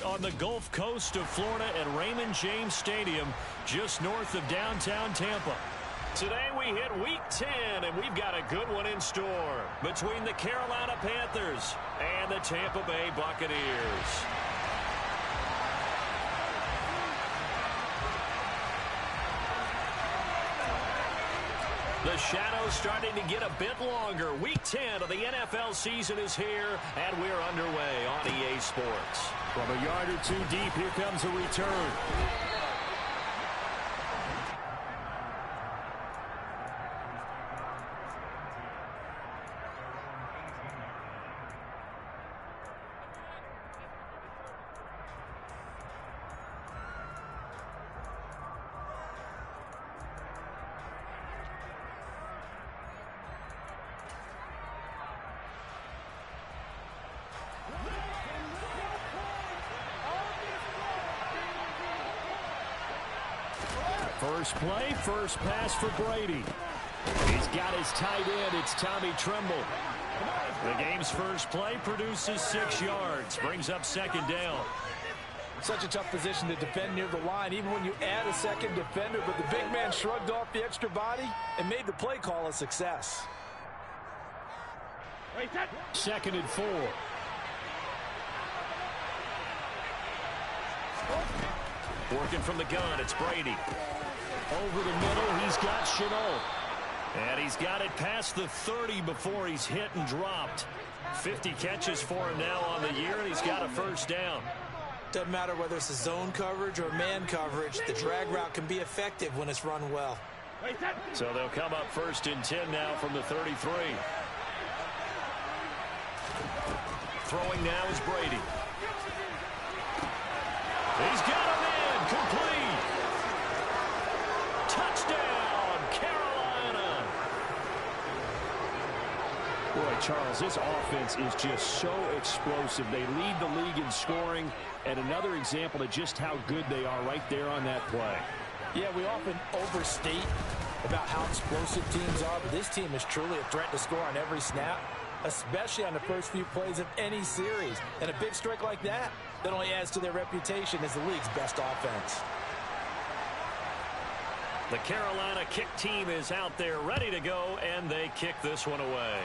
on the Gulf Coast of Florida at Raymond James Stadium, just north of downtown Tampa. Today we hit Week 10, and we've got a good one in store between the Carolina Panthers and the Tampa Bay Buccaneers. The shadow's starting to get a bit longer. Week 10 of the NFL season is here, and we're underway on EA Sports. From a yard or two deep, here comes a return. First play, first pass for Brady. He's got his tight end. It's Tommy Tremble. The game's first play produces 6 yards. Brings up second down. Such a tough position to defend near the line, even when you add a second defender. But the big man shrugged off the extra body and made the play call a success. Second and 4. Working from the gun, it's Brady. Over the middle, he's got Chenault. And he's got it past the 30 before he's hit and dropped. 50 catches for him now on the year, and he's got a first down. Doesn't matter whether it's a zone coverage or man coverage, the drag route can be effective when it's run well. So they'll come up first and 10 now from the 33. Throwing now is Brady. He's got him in, complete. Touchdown, Carolina. Boy, Charles, this offense is just so explosive. They lead the league in scoring, and another example of just how good they are right there on that play. Yeah, we often overstate about how explosive teams are, but this team is truly a threat to score on every snap, especially on the first few plays of any series. And a big strike like that only adds to their reputation as the league's best offense. The Carolina kick team is out there ready to go, and they kick this one away.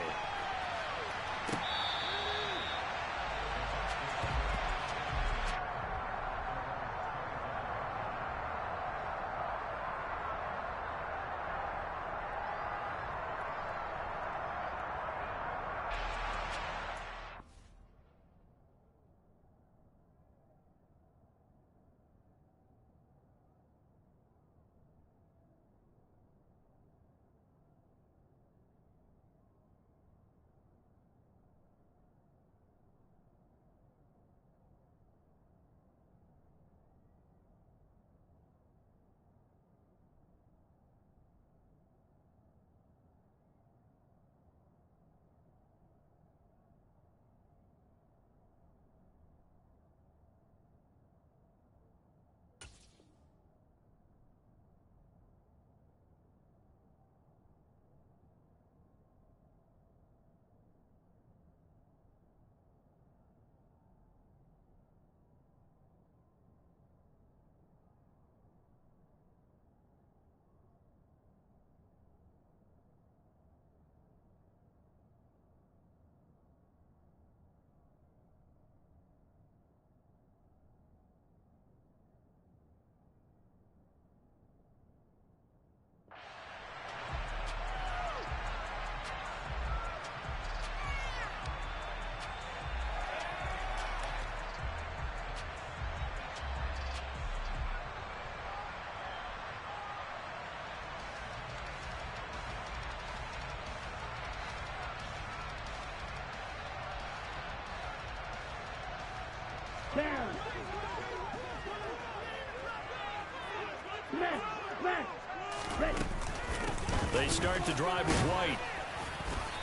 They start to drive with White.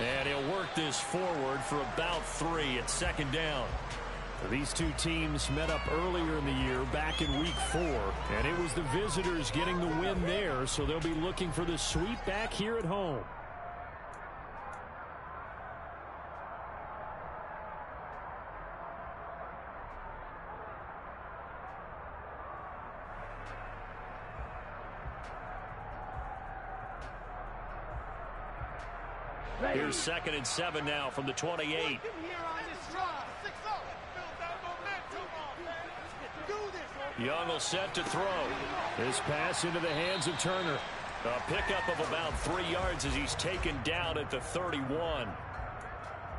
And he'll work this forward for about 3 at second down. These two teams met up earlier in the year, back in Week 4. And it was the visitors getting the win there, so they'll be looking for the sweep back here at home. Here's 2nd and 7 now from the 28. Young will set to throw. This pass into the hands of Turner. A pickup of about 3 yards as he's taken down at the 31.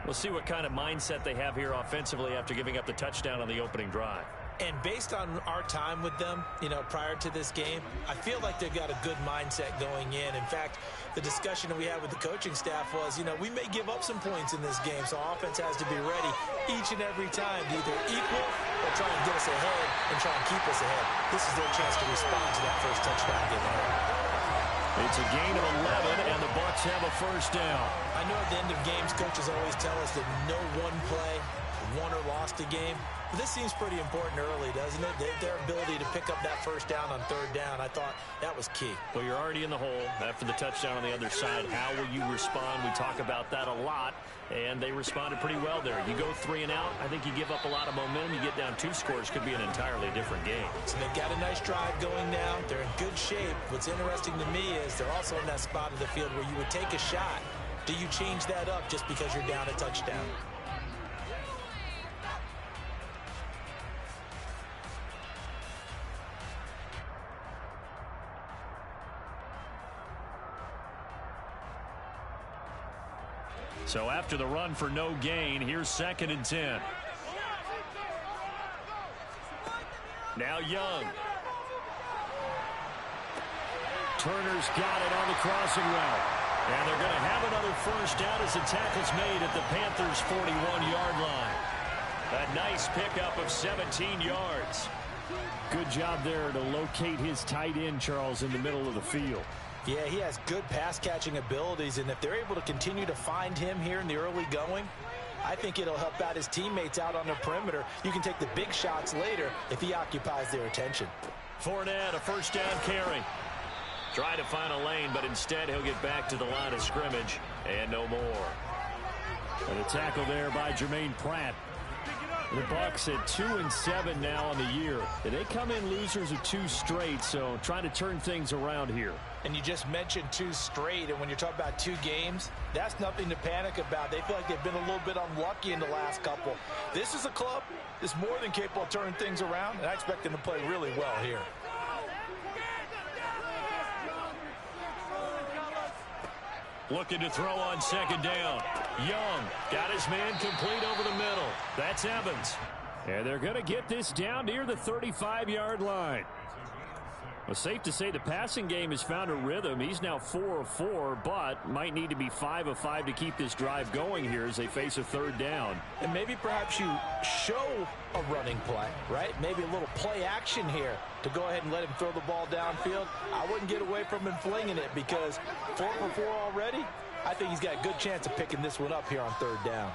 We'll see what kind of mindset they have here offensively after giving up the touchdown on the opening drive. And based on our time with them, prior to this game, I feel like they've got a good mindset going in. In fact, the discussion that we had with the coaching staff was, we may give up some points in this game, so offense has to be ready each and every time to either equal or try and get us ahead and try and keep us ahead. This is their chance to respond to that first touchdown given up. It's a gain of 11, and the Bucs have a first down. I know at the end of games, coaches always tell us that no one play won or lost a game. But this seems pretty important early, doesn't it? Their ability to pick up that first down on 3rd down, I thought that was key. Well, you're already in the hole after the touchdown on the other side. How will you respond? We talk about that a lot, and they responded pretty well there. You go 3 and out, I think you give up a lot of momentum. You get down 2 scores, could be an entirely different game. So they've got a nice drive going now. They're in good shape. What's interesting to me is they're also in that spot of the field where you would take a shot. Do you change that up just because you're down a touchdown? So after the run for no gain, here's 2nd and 10. Now Young. Turner's got it on the crossing route. And they're going to have another first down as the tackle's made at the Panthers' 41-yard line. A nice pickup of 17 yards. Good job there to locate his tight end, Charles, in the middle of the field. Yeah, he has good pass-catching abilities, and if they're able to continue to find him here in the early going, I think it'll help out his teammates out on the perimeter. You can take the big shots later if he occupies their attention. Fournette, a first down carry. Try to find a lane, but instead he'll get back to the line of scrimmage, and no more. And a tackle there by Jermaine Pratt. The Bucs at 2-7 now on the year. They come in losers of 2 straight, so trying to turn things around here. And you just mentioned 2 straight, and when you're talking about 2 games, that's nothing to panic about. They feel like they've been a little bit unlucky in the last couple. This is a club that's more than capable of turning things around, and I expect them to play really well here. Looking to throw on 2nd down. Young got his man complete over the middle. That's Evans. And they're going to get this down near the 35-yard line. Well, safe to say the passing game has found a rhythm. He's now 4 of 4, but might need to be 5 of 5 to keep this drive going here as they face a 3rd down. And maybe perhaps you show a running play, right? Maybe a little play action here to go ahead and let him throw the ball downfield. I wouldn't get away from him flinging it because 4 for 4 already. I think he's got a good chance of picking this one up here on 3rd down.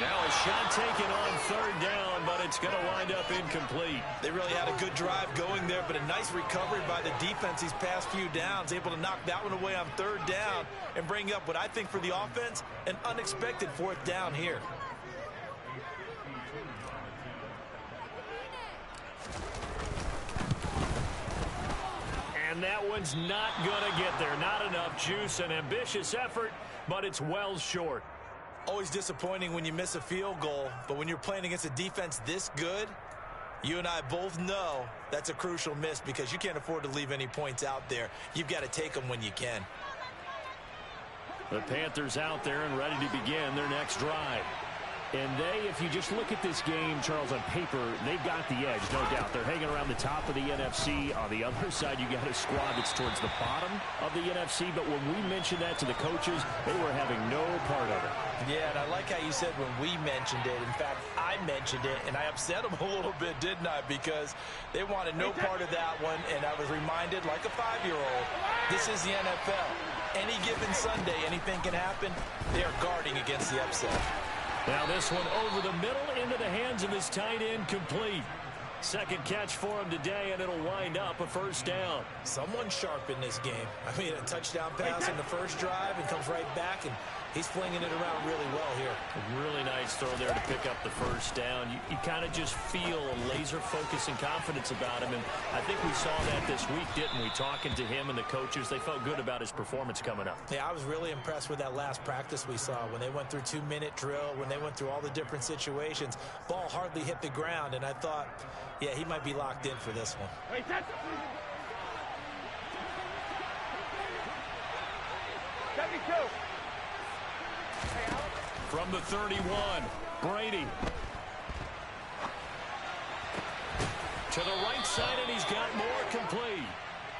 Now a shot taken on 3rd down, but it's going to wind up incomplete. They really had a good drive going there, but a nice recovery by the defense these past few downs, able to knock that one away on 3rd down and bring up what I think for the offense, an unexpected 4th down here. And that one's not going to get there. Not enough juice, an ambitious effort, but it's well short. Always disappointing when you miss a field goal, but when you're playing against a defense this good, you and I both know that's a crucial miss because you can't afford to leave any points out there. You've got to take them when you can. The Panthers out there and ready to begin their next drive. And they, if you just look at this game, Charles, on paper, they've got the edge, no doubt. They're hanging around the top of the NFC. On the other side, you got a squad that's towards the bottom of the NFC. But when we mentioned that to the coaches, they were having no part of it. Yeah, and I like how you said when we mentioned it. In fact, I mentioned it, and I upset them a little bit, didn't I? Because they wanted no part of that one, and I was reminded, like a 5-year-old, this is the NFL. Any given Sunday, anything can happen. They are guarding against the upset. Now this one over the middle into the hands of his tight end, complete. Second catch for him today, and it'll wind up a first down. Someone sharp in this game. I mean, a touchdown pass in the first drive and comes right back, and he's flinging it around really well here. A really nice throw there to pick up the first down. You kind of just feel a laser focus and confidence about him, and I think we saw that this week, didn't we? Talking to him and the coaches, they felt good about his performance coming up. Yeah, I was really impressed with that last practice we saw when they went through 2-minute drill, when they went through all the different situations. Ball hardly hit the ground, and I thought, yeah, he might be locked in for this one. From the 31, Brady. To the right side, and he's got more complete.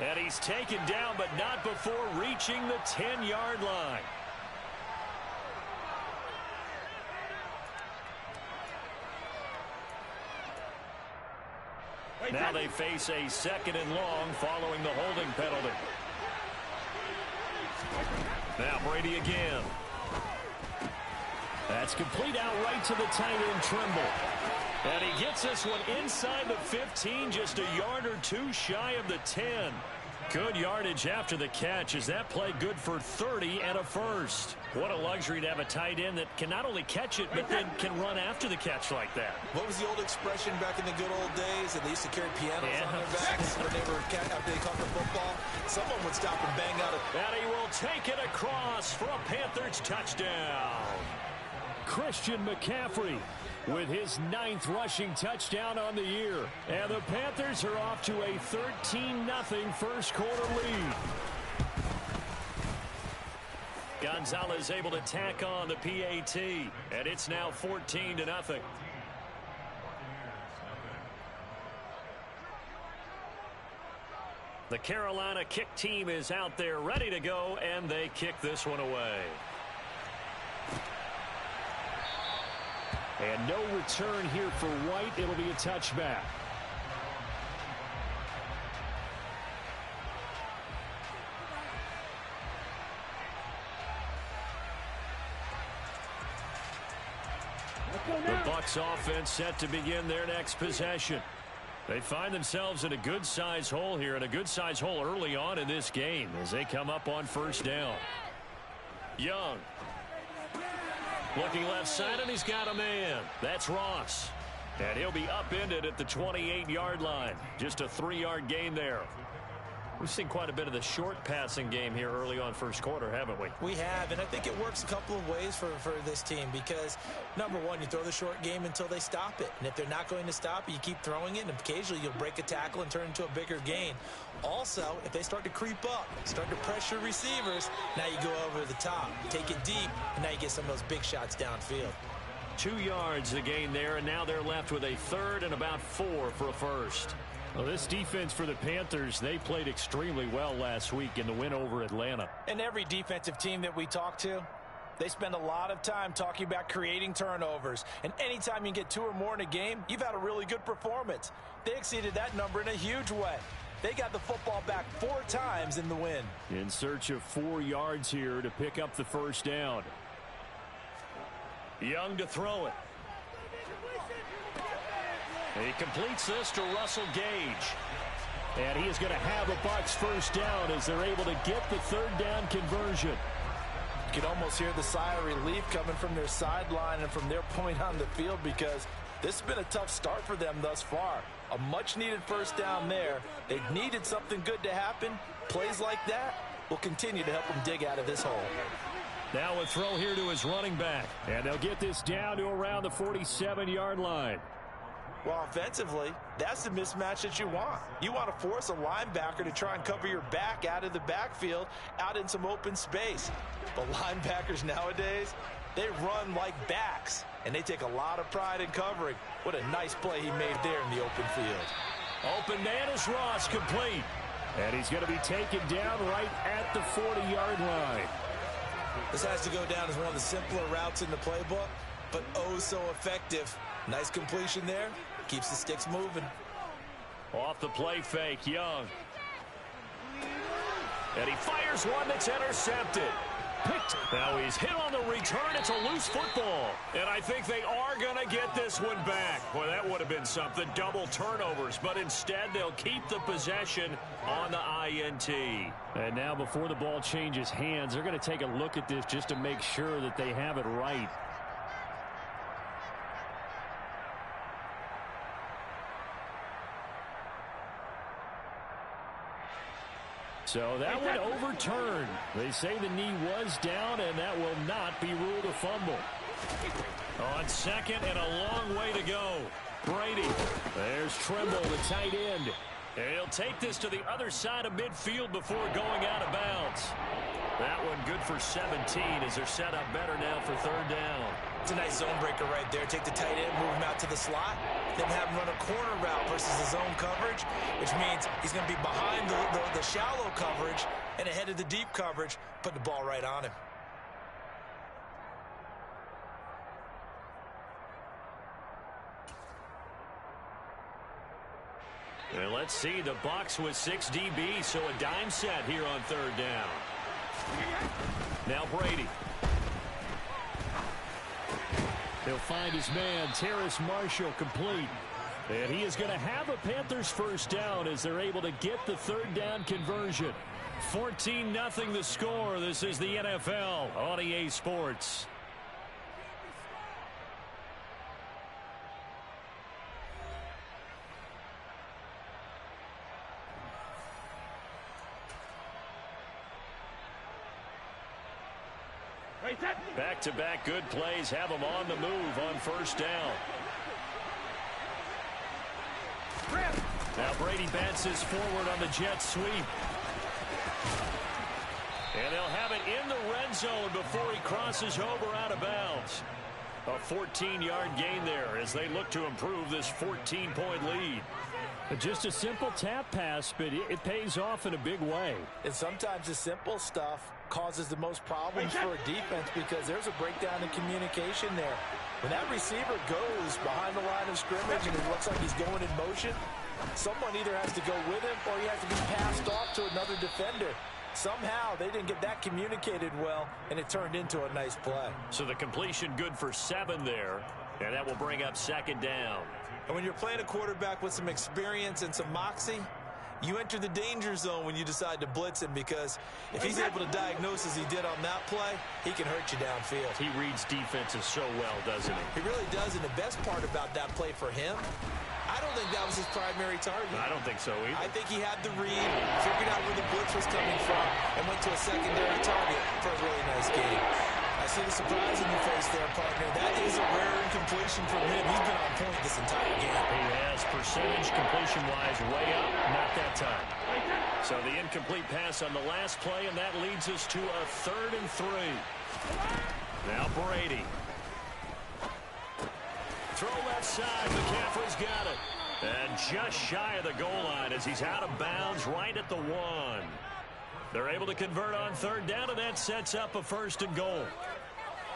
And he's taken down, but not before reaching the 10-yard line. Now they face a second and long following the holding penalty. Now Brady again. That's complete out right to the tight end, Trimble. And he gets this one inside the 15, just a yard or two shy of the 10. Good yardage after the catch as that play good for 30 and a first. What a luxury to have a tight end that can not only catch it, but then can run after the catch like that. What was the old expression back in the good old days? They used to carry pianos on their backs when they caught the football. Someone would stop and bang out and he will take it across for a Panthers touchdown. Christian McCaffrey with his 9th rushing touchdown on the year. And the Panthers are off to a 13-0 first quarter lead. Gonzalez able to tack on the PAT, and it's now 14-0. The Carolina kick team is out there ready to go, and they kick this one away. And no return here for White. It'll be a touchback. The Bucs offense set to begin their next possession. They find themselves in a good-sized hole here, and a good-sized hole early on in this game as they come up on first down. Young. Looking left side, and he's got a man. That's Ross. And he'll be upended at the 28-yard line. Just a 3-yard gain there. We've seen quite a bit of the short passing game here early on first quarter, haven't we? We have, and I think it works a couple of ways for this team because, number one, you throw the short game until they stop it. And if they're not going to stop it, you keep throwing it, and occasionally you'll break a tackle and turn it into a bigger gain. Also, if they start to creep up, start to pressure receivers, now you go over the top, take it deep, and now you get some of those big shots downfield. 2 yards the gain there, and now they're left with a third and about 4 for a first. Well, this defense for the Panthers, they played extremely well last week in the win over Atlanta. And every defensive team that we talk to, they spend a lot of time talking about creating turnovers. And anytime you get 2 or more in a game, you've had a really good performance. They exceeded that number in a huge way. They got the football back 4 times in the win. In search of 4 yards here to pick up the first down. Young to throw it. He completes this to Russell Gage. And he is going to have a Bucs first down as they're able to get the third down conversion. You can almost hear the sigh of relief coming from their sideline and from their point on the field because this has been a tough start for them thus far. A much-needed first down there. They needed something good to happen. Plays like that will continue to help them dig out of this hole. Now a throw here to his running back. And they'll get this down to around the 47-yard line. Well, offensively, that's the mismatch that you want. You want to force a linebacker to try and cover your back out of the backfield, out in some open space. But linebackers nowadays, they run like backs, and they take a lot of pride in covering. What a nice play he made there in the open field. Open man is Ross, complete. And he's going to be taken down right at the 40-yard line. This has to go down as one of the simpler routes in the playbook, but oh so effective. Nice completion there. Keeps the sticks moving. Off the play fake, Young. And he fires one that's intercepted. picked. Now he's hit on the return. It's a loose football. And I think they are going to get this one back. Boy, that would have been something. Double turnovers. But instead, they'll keep the possession on the INT. And now before the ball changes hands, they're going to take a look at this just to make sure that they have it right. So that one overturned. They say the knee was down, and that will not be ruled a fumble. On second and a long way to go. Brady. There's Trimble, the tight end. And he'll take this to the other side of midfield before going out of bounds. That one good for 17 as they're set up better now for third down. It's a nice zone breaker right there. Take the tight end, move him out to the slot, then have him run a corner route versus the zone coverage, which means he's going to be behind the shallow coverage and ahead of the deep coverage, put the ball right on him. And let's see, the Bucs with 6 DBs, so a dime set here on third down. Now Brady. He'll find his man, Terrace Marshall, complete. And he is going to have a Panthers first down as they're able to get the third down conversion. 14-0 the score. This is the NFL on EA Sports. Back-to-back good plays have them on the move on first down. Now Brady bounces forward on the jet sweep. And they'll have it in the red zone before he crosses over out of bounds. A 14-yard gain there as they look to improve this 14-point lead. Just a simple tap pass, but it pays off in a big way. And sometimes the simple stuff causes the most problems for a defense because there's a breakdown in communication there. When that receiver goes behind the line of scrimmage and it looks like he's going in motion, someone either has to go with him or he has to be passed off to another defender. Somehow they didn't get that communicated well, and it turned into a nice play. So the completion good for 7 there, and that will bring up second down. And when you're playing a quarterback with some experience and some moxie, you enter the danger zone when you decide to blitz him, because if he's able to diagnose as he did on that play, he can hurt you downfield. He reads defenses so well, doesn't he? He really does, and the best part about that play for him, I don't think that was his primary target. I don't think so either. I think he had the read, figured out where the blitz was coming from, and went to a secondary target for a really nice game. I see the surprise in your face there, partner. That is a rare incompletion from him. He's been on point this entire game. He has percentage completion-wise way up, not that time. So the incomplete pass on the last play, and that leads us to a 3rd and 3. Now Brady. Throw left side. McCaffrey's got it. And just shy of the goal line as he's out of bounds right at the 1. They're able to convert on third down, and that sets up a 1st and goal.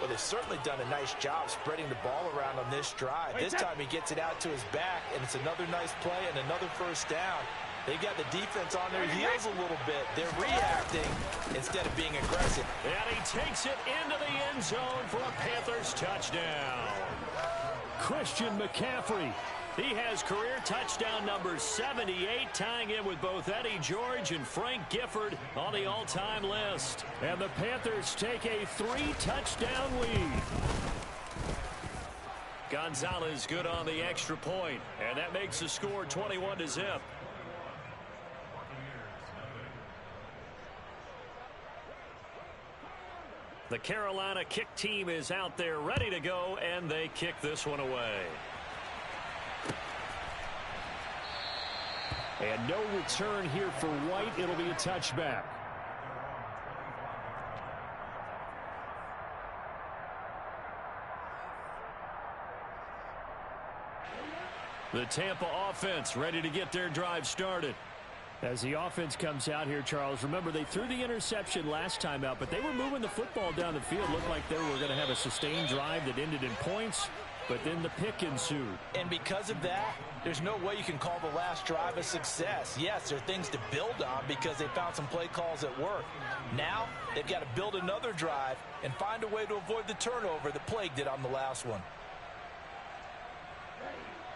Well, they've certainly done a nice job spreading the ball around on this drive. This time he gets it out to his back, and it's another nice play and another first down. They've got the defense on their heels a little bit. They're reacting instead of being aggressive. And he takes it into the end zone for a Panthers touchdown. Christian McCaffrey. He has career touchdown number 78, tying in with both Eddie George and Frank Gifford on the all-time list. And the Panthers take a 3-touchdown lead. Gonzalez good on the extra point, and that makes the score 21-0. The Carolina kick team is out there ready to go, and they kick this one away. And no return here for White. It'll be a touchback. The Tampa offense ready to get their drive started. As the offense comes out here, Charles, remember they threw the interception last time out, but they were moving the football down the field. Looked like they were going to have a sustained drive that ended in points. but then the pick ensued. And because of that, there's no way you can call the last drive a success. Yes, there are things to build on because they found some play calls that work. Now, they've got to build another drive and find a way to avoid the turnover that plagued it on the last one.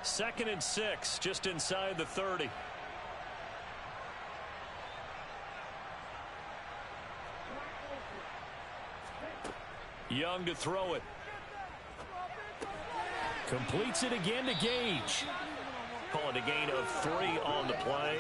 2nd and 6, just inside the 30. Young to throw it. Completes it again to Gage. Call it a gain of 3 on the play.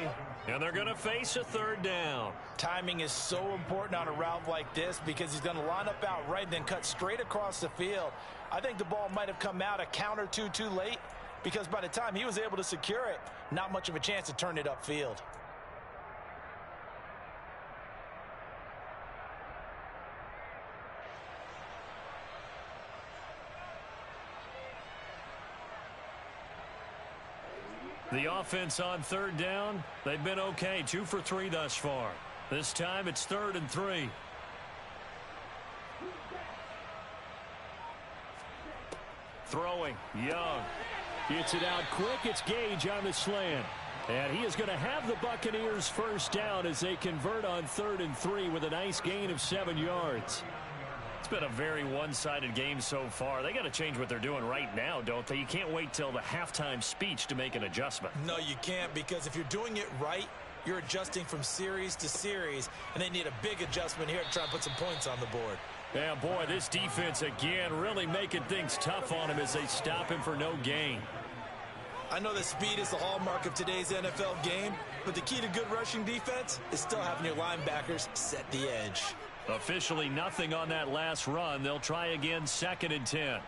And they're going to face a 3rd down. Timing is so important on a route like this because he's going to line up out right and then cut straight across the field. I think the ball might have come out a count or two too late because by the time he was able to secure it, not much of a chance to turn it upfield. The offense on 3rd down, they've been okay. 2 for 3 thus far. This time it's 3rd and 3. Throwing, Young. Gets it out quick. It's Gage on the slant. And he is going to have the Buccaneers first down as they convert on 3rd and 3 with a nice gain of 7 yards. It's been a very one-sided game so far. They got to change what they're doing right now, don't they? You can't wait till the halftime speech to make an adjustment. No, you can't, because if you're doing it right, you're adjusting from series to series, and they need a big adjustment here to try and put some points on the board. Yeah, boy, this defense again really making things tough on him as they stop him for no gain. I know that speed is the hallmark of today's NFL game, but the key to good rushing defense is still having your linebackers set the edge. Officially nothing on that last run. They'll try again, 2nd and 10.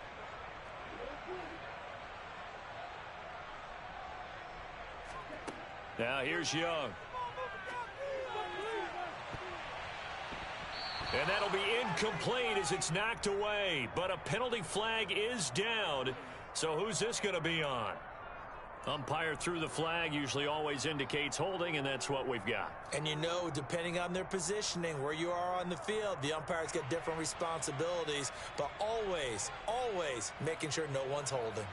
Now here's Young. And that'll be incomplete as it's knocked away. But a penalty flag is down. So who's this going to be on? Umpire threw the flag, usually always indicates holding, and that's what we've got. And you know, depending on their positioning, where you are on the field, the umpires get different responsibilities, but always, always making sure no one's holding.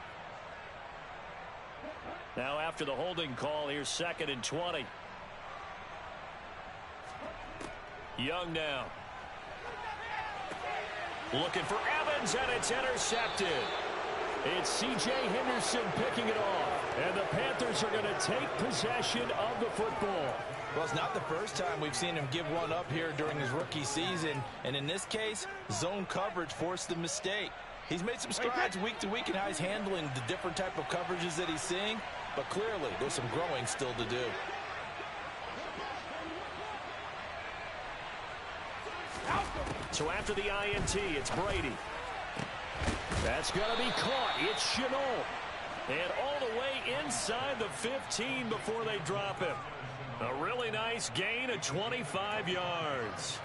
Now after the holding call, here's 2nd and 20. Young now. Looking for Evans, and it's intercepted. It's C.J. Henderson picking it off. And the Panthers are going to take possession of the football. Well, it's not the first time we've seen him give one up here during his rookie season. And in this case, zone coverage forced the mistake. He's made some strides week to week in how he's handling the different type of coverages that he's seeing. But clearly, there's some growing still to do. So after the INT, it's Brady. That's going to be caught. It's Chenault. And all the way inside the 15 before they drop him. A really nice gain of 25 yards.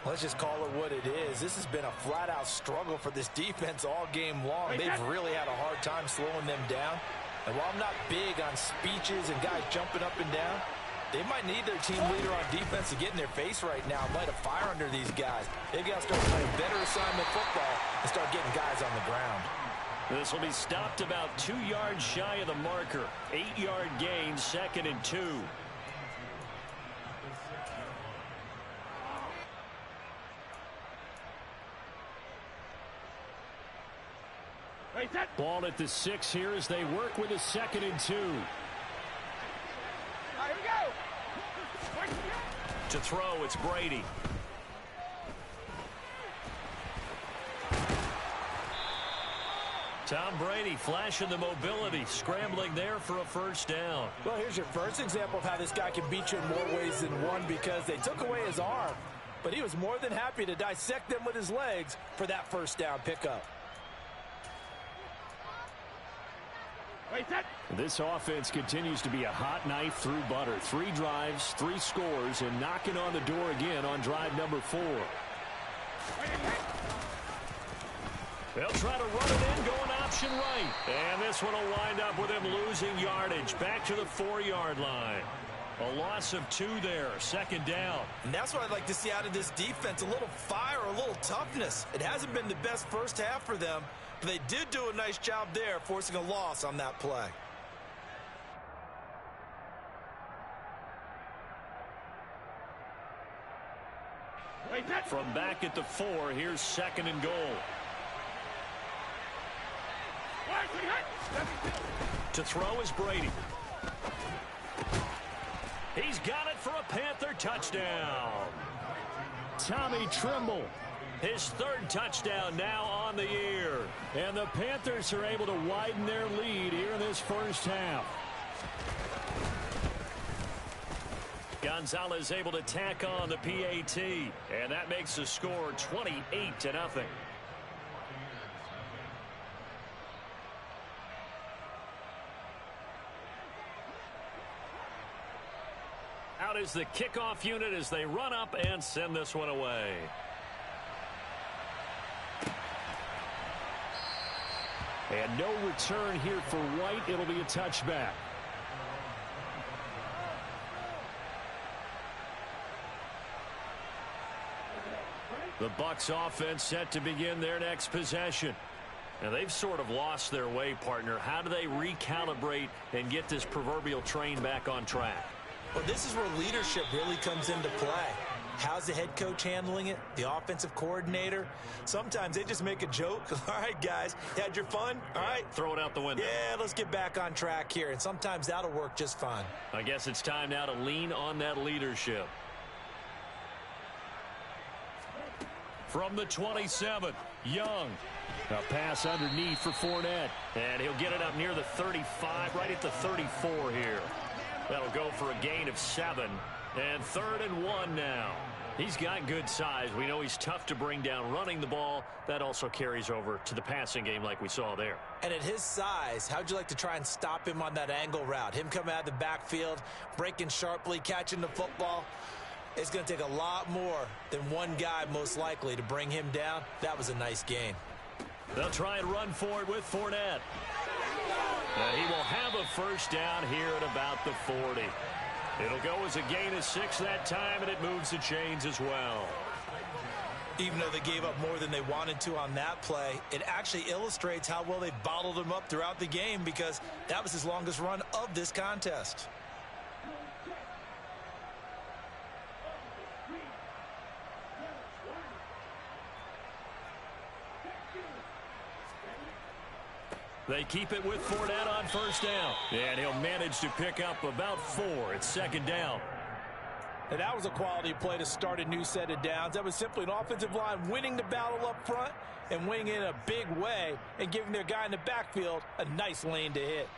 Let's just call it what it is. This has been a flat-out struggle for this defense all game long. They've really had a hard time slowing them down. And while I'm not big on speeches and guys jumping up and down, they might need their team leader on defense to get in their face right now and light a fire under these guys. They've got to start playing better assignment football and start getting guys on the ground. This will be stopped about 2 yards shy of the marker. 8-yard gain, 2nd and 2. Ball at the 6 here as they work with a 2nd and 2. To throw, it's Brady. Tom Brady flashing the mobility, scrambling there for a first down. Well, here's your first example of how this guy can beat you in more ways than one, because they took away his arm, but he was more than happy to dissect them with his legs for that first down pickup. This offense continues to be a hot knife through butter. 3 drives, 3 scores, and knocking on the door again on drive number 4. They'll try to run it in, going option right. And this one will wind up with him losing yardage back to the 4-yard line. A loss of 2 there, second down. And that's what I'd like to see out of this defense, a little fire, a little toughness. It hasn't been the best first half for them, but they did do a nice job there, forcing a loss on that play. From back at the 4, here's second and goal. To throw is Brady. He's got it for a Panther touchdown. Tommy Tremble, his 3rd touchdown now on the year. And the Panthers are able to widen their lead here in this first half. Gonzalez able to tack on the PAT, and that makes the score 28-0. Out is the kickoff unit as they run up and send this one away. And no return here for White. It'll be a touchback. The Bucs offense set to begin their next possession. Now they've sort of lost their way, partner. How do they recalibrate and get this proverbial train back on track? Well, this is where leadership really comes into play. How's the head coach handling it? The offensive coordinator? Sometimes they just make a joke. All right, guys, you had your fun? All right. Throw it out the window. Yeah, let's get back on track here. And sometimes that'll work just fine. I guess it's time now to lean on that leadership. From the 27, Young. A pass underneath for Fournette. And he'll get it up near the 35, right at the 34 here. That'll go for a gain of 7. And 3rd and 1 now. He's got good size. We know he's tough to bring down running the ball. That also carries over to the passing game like we saw there. And at his size, how'd you like to try and stop him on that angle route? Him coming out of the backfield, breaking sharply, catching the football. It's going to take a lot more than one guy most likely to bring him down. That was a nice gain. They'll try and run for it with Fournette. He will have a first down here at about the 40. It'll go as a gain of 6 that time, and it moves the chains as well. Even though they gave up more than they wanted to on that play, it actually illustrates how well they bottled him up throughout the game, because that was his longest run of this contest. They keep it with Fournette on first down. And he'll manage to pick up about 4. It's second down. And that was a quality play to start a new set of downs. That was simply an offensive line winning the battle up front and winning in a big way and giving their guy in the backfield a nice lane to hit.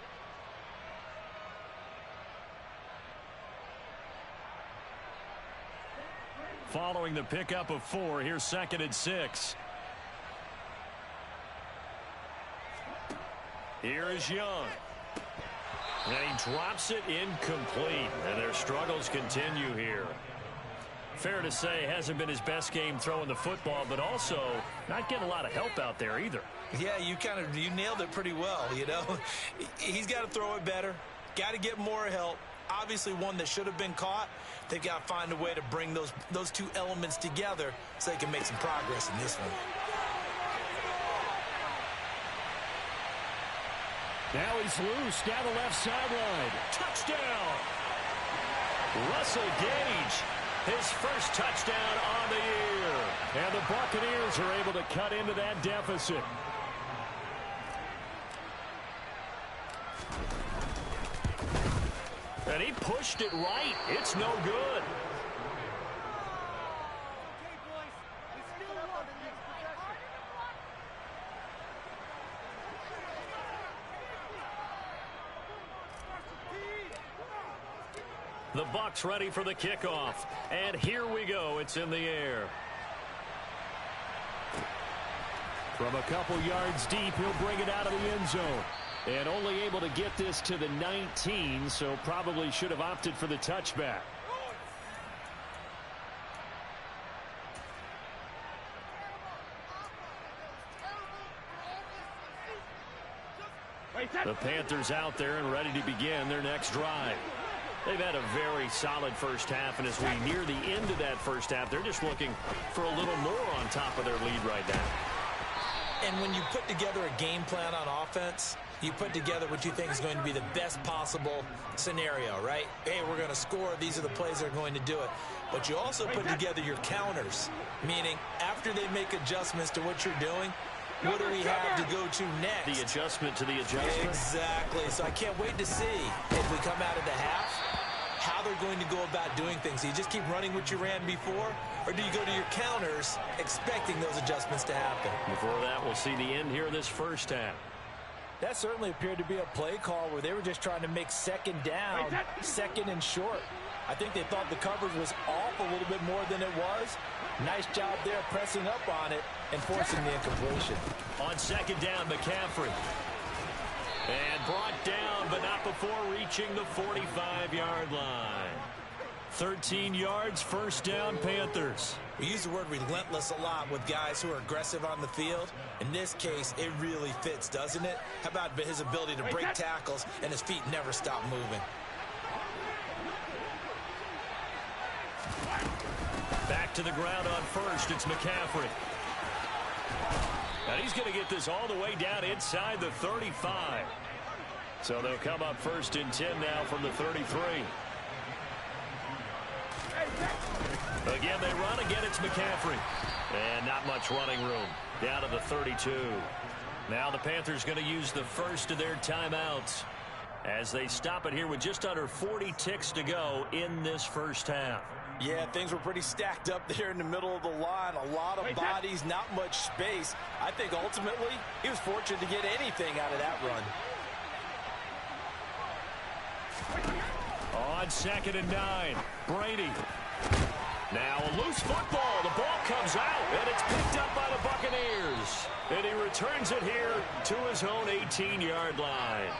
Following the pickup of 4, here's 2nd and 6. Here is Young. And he drops it incomplete. And their struggles continue here. Fair to say, hasn't been his best game throwing the football, but also not getting a lot of help out there either. Yeah, you nailed it pretty well, you know. He's got to throw it better. Got to get more help. Obviously one that should have been caught. They've got to find a way to bring those two elements together so they can make some progress in this one. Now he's loose down the left sideline. Touchdown! Russell Gage, his first touchdown on the year. And the Buccaneers are able to cut into that deficit. And he pushed it right. It's no good. The Bucs ready for the kickoff. And here we go. It's in the air. From a couple yards deep, he'll bring it out of the end zone. And only able to get this to the 19, so probably should have opted for the touchback. The Panthers out there and ready to begin their next drive. They've had a very solid first half, and as we near the end of that first half, they're just looking for a little more on top of their lead right now. And when you put together a game plan on offense, you put together what you think is going to be the best possible scenario, right? Hey, we're going to score. These are the plays that are going to do it. But you also put together your counters, meaning after they make adjustments to what you're doing, what do we have to go to next? The adjustment to the adjustment. Exactly. So I can't wait to see if we come out of the half, how they're going to go about doing things. Do you just keep running what you ran before, or do you go to your counters expecting those adjustments to happen? Before that, we'll see the end here of this first half. That certainly appeared to be a play call where they were just trying to make second down, second and short. I think they thought the coverage was off a little bit more than it was. Nice job there pressing up on it and forcing the incompletion. On second down, McCaffrey. And brought down, but not before reaching the 45-yard line. 13 yards, first down, Panthers. We use the word relentless a lot with guys who are aggressive on the field. In this case, it really fits, doesn't it? How about his ability to break tackles and his feet never stop moving? Back to the ground on first, it's McCaffrey. And he's going to get this all the way down inside the 35. So they'll come up first and 10 now from the 33. Again, they run. Again, it's McCaffrey. And not much running room. Down to the 32. Now the Panthers going to use the first of their timeouts as they stop it here with just under 40 ticks to go in this first half. Yeah, things were pretty stacked up there in the middle of the line. A lot of bodies, not much space. I think ultimately he was fortunate to get anything out of that run. On second and 9, Brady. Now a loose football. The ball comes out, and it's picked up by the Buccaneers. And he returns it here to his own 18-yard line.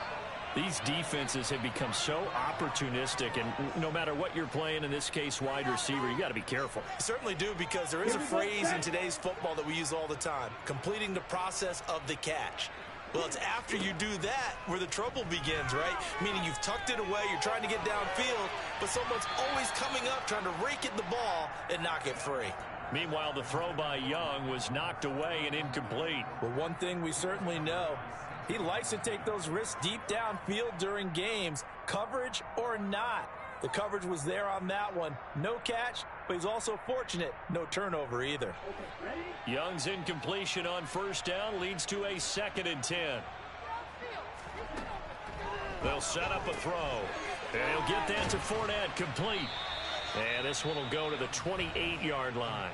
These defenses have become so opportunistic, and no matter what you're playing, in this case wide receiver, you got to be careful. You certainly do, because there is a phrase in today's football that we use all the time, completing the process of the catch. Well, it's after you do that where the trouble begins, right? Meaning you've tucked it away, you're trying to get downfield, but someone's always coming up trying to rake at the ball and knock it free. Meanwhile, the throw by Young was knocked away and incomplete. But one thing we certainly know, he likes to take those risks deep downfield during games, coverage or not. The coverage was there on that one. No catch, but he's also fortunate. No turnover either. Young's incompletion on first down leads to a second and 10. They'll set up a throw. And he'll get that to Fournette, complete. And this one will go to the 28-yard line.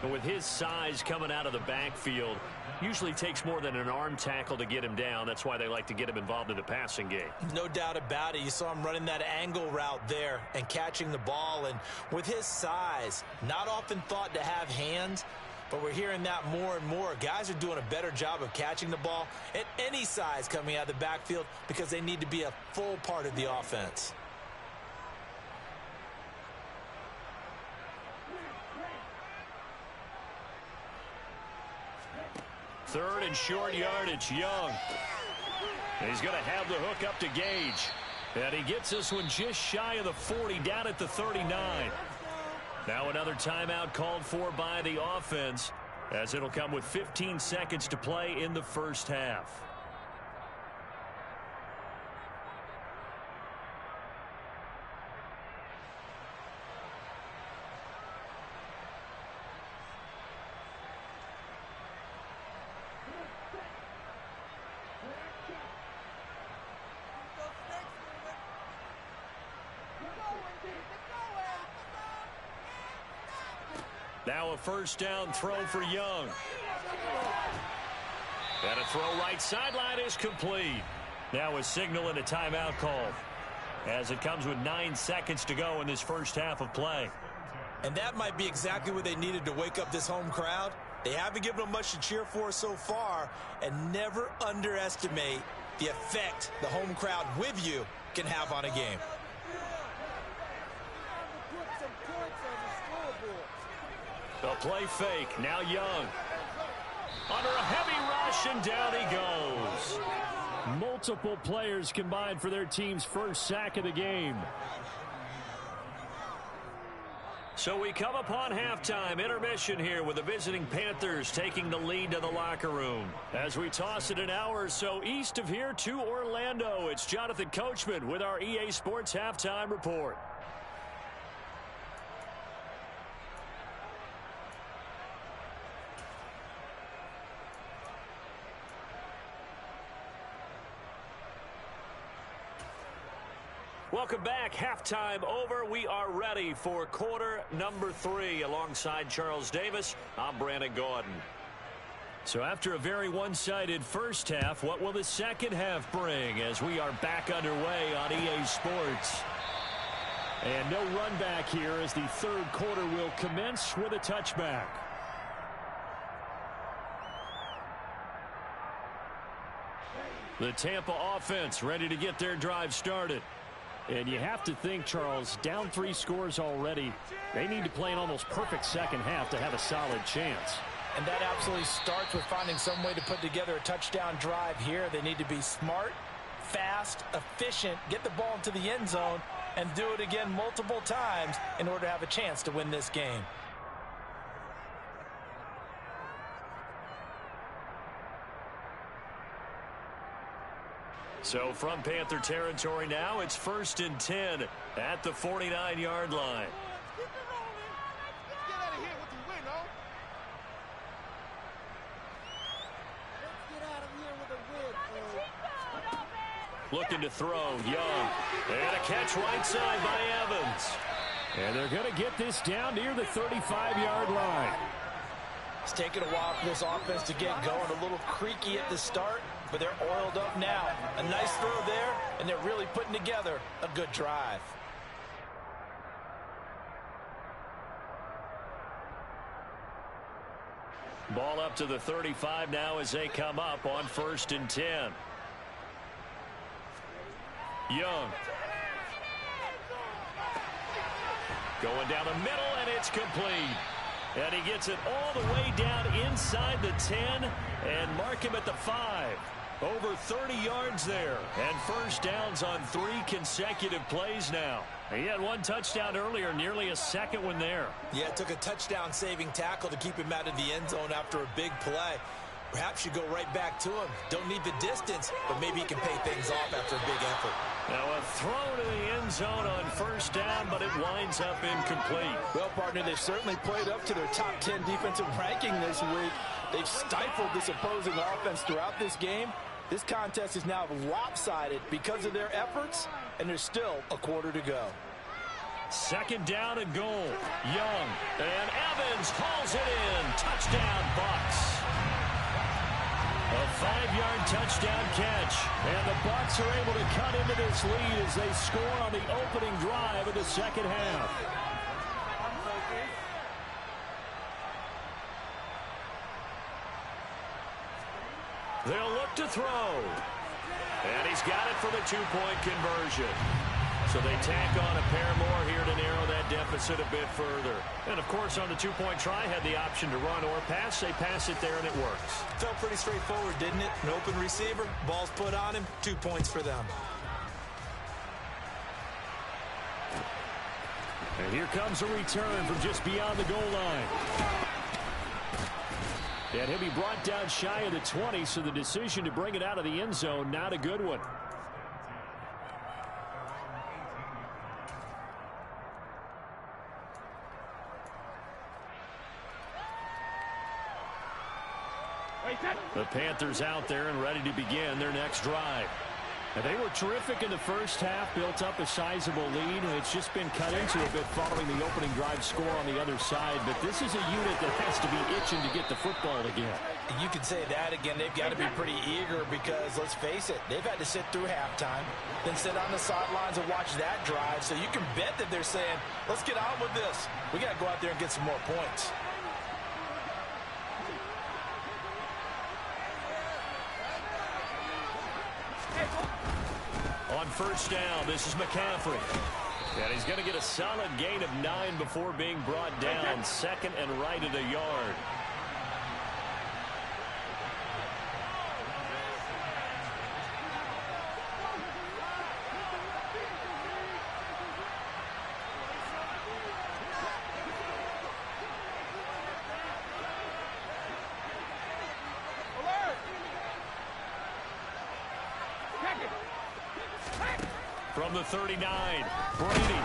And with his size coming out of the backfield, usually takes more than an arm tackle to get him down. That's why they like to get him involved in the passing game. No doubt about it. You saw him running that angle route there and catching the ball. And with his size, not often thought to have hands, but we're hearing that more and more. Guys are doing a better job of catching the ball at any size coming out of the backfield because they need to be a full part of the offense. Third and short yardage, Young. And he's going to have the hook up to Gage. And he gets this one just shy of the 40, down at the 39. Now another timeout called for by the offense, as it'll come with 15 seconds to play in the first half. Now a first down throw for Young. And a throw right sideline is complete. Now a signal and a timeout call, as it comes with 9 seconds to go in this first half of play. And that might be exactly what they needed to wake up this home crowd. They haven't given them much to cheer for so far, and never underestimate the effect the home crowd with you can have on a game. The play fake. Now Young. Under a heavy rush, and down he goes. Multiple players combined for their team's first sack of the game. So we come upon halftime intermission here with the visiting Panthers taking the lead to the locker room. As we toss it an hour or so east of here to Orlando, it's Jonathan Coachman with our EA Sports Halftime Report. Welcome back. Halftime over. We are ready for quarter number 3. Alongside Charles Davis, I'm Brandon Gordon. So after a very one-sided first half, what will the second half bring as we are back underway on EA Sports? And no run back here as the third quarter will commence with a touchback. The Tampa offense ready to get their drive started. And you have to think, Charles, down 3 scores already. They need to play an almost perfect second half to have a solid chance. And that absolutely starts with finding some way to put together a touchdown drive here. They need to be smart, fast, efficient, get the ball into the end zone, and do it again multiple times in order to have a chance to win this game. So from Panther territory now, it's 1st and 10 at the 49-yard line. Looking to throw, Young. And a catch right side by Evans. And they're going to get this down near the 35-yard line. It's taken a while for this offense to get going. A little creaky at the start, but they're oiled up now. A nice throw there, and they're really putting together a good drive. Ball up to the 35 now as they come up on 1st and 10. Young. Going down the middle, and it's complete. And he gets it all the way down inside the 10 and mark him at the 5. Over 30 yards there. And first downs on 3 consecutive plays now. He had 1 touchdown earlier, nearly a second one there. Yeah, it took a touchdown-saving tackle to keep him out of the end zone after a big play. Perhaps you go right back to him. Don't need the distance, but maybe he can pay things off after a big effort. Now a throw to the end zone on first down, but it winds up incomplete. Well, partner, they've certainly played up to their top 10 defensive ranking this week. They've stifled this opposing offense throughout this game. This contest is now lopsided because of their efforts, and there's still a quarter to go. 2nd down and goal. Young, and Evans hauls it in. Touchdown, Bucks. A 5-yard touchdown catch. And the Bucks are able to cut into this lead as they score on the opening drive of the second half. They'll look to throw. And he's got it for the 2-point conversion. So they tack on a pair more here to narrow that deficit a bit further. And, of course, on the 2-point try, had the option to run or pass. They pass it there, and it works. Felt pretty straightforward, didn't it? An open receiver, ball's put on him, 2 points for them. And here comes a return from just beyond the goal line. And he'll be brought down shy of the 20, so the decision to bring it out of the end zone, not a good one. The Panthers out there and ready to begin their next drive. And they were terrific in the first half, built up a sizable lead, and it's just been cut into a bit following the opening drive score on the other side. But this is a unit that has to be itching to get the football again. You could say that again. They've got to be pretty eager because, let's face it, they've had to sit through halftime, then sit on the sidelines and watch that drive. So you can bet that they're saying, let's get on with this. We got to go out there and get some more points. On first down, this is McCaffrey. And he's going to get a solid gain of 9 before being brought down. 2nd and right at a yard. From the 39, Brady.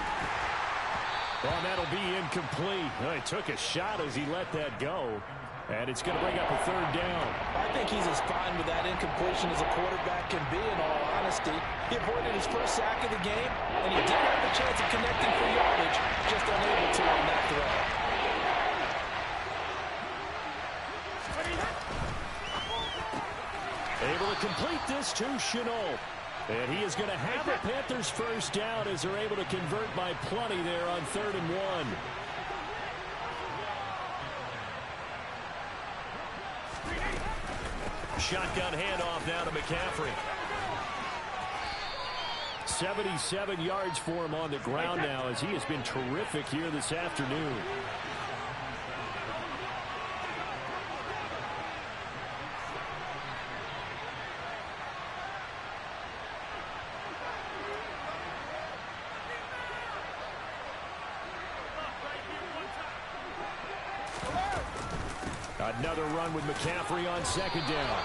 Oh, that'll be incomplete. Oh, he took a shot as he let that go. And it's going to bring up a third down. I think he's as fine with that incompletion as a quarterback can be, in all honesty. He avoided his first sack of the game, and he did have a chance of connecting for yardage, just unable to on that throw. Able to complete this to Chenault. And he is going to have a Panthers first down as they're able to convert by plenty there on 3rd and 1. Shotgun handoff now to McCaffrey. 77 yards for him on the ground now as he has been terrific here this afternoon. Another run with McCaffrey on 2nd down.